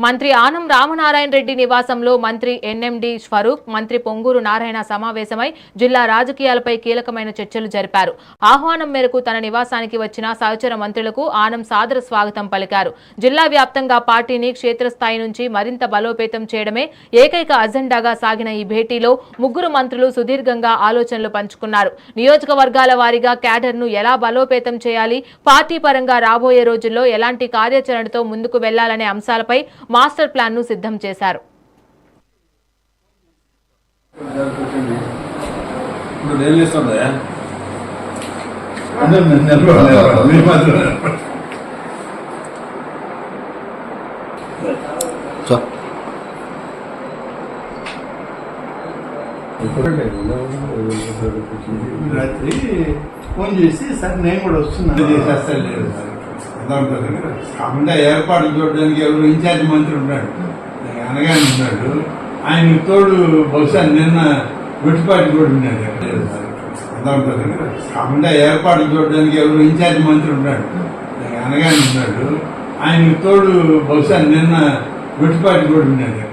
మంత్రి ఆనం రామనారాయణ రెడ్డి నివాసంలో మంత్రి ఎన్ఎండి స్వరూప్, మంత్రి పొంగూరు నారాయణ సమావేశమై జిల్లా రాజకీయాలపై కీలకమైన చర్చలు జరిపారు. ఆహ్వానం మేరకు తన నివాసానికి వచ్చిన సహచర మంత్రులకు ఆనం సాదర స్వాగతం పలికారు. జిల్లా వ్యాప్తంగా పార్టీని క్షేత్రస్థాయి నుంచి మరింత బలోపేతం చేయడమే ఏకైక అజెండాగా సాగిన ఈ భేటీలో ముగ్గురు మంత్రులు సుదీర్ఘంగా ఆలోచనలు పంచుకున్నారు. నియోజకవర్గాల వారీగా క్యాడర్ను ఎలా బలోపేతం చేయాలి, పార్టీ పరంగా రాబోయే రోజుల్లో ఎలాంటి కార్యాచరణతో ముందుకు వెళ్లాలనే అంశాలపై మాస్టర్ ప్లాన్ ను సిద్ధం చేశారు. రాత్రి ఫోన్ చేసి సార్ నేను కూడా వస్తున్నాను చేసేస్తాను. కాకుండా ఏర్పాట్లు చూడడానికి ఎవరు ఇన్ఛార్జ్ మంత్రి ఉన్నాడు, అనగానే ఉన్నాడు. ఆయన తోడు బహుశా నిన్న గుట్టిపాటి కూడా ఉన్నాడు. కాకుండా ఏర్పాట్లు చూడడానికి ఎవరు ఇన్ఛార్జ్ మంత్రి ఉన్నాడు, అనగానే ఉన్నాడు. ఆయన తోడు బహుశా నిన్న గుట్టిపాటి కూడా ఉన్నాడు.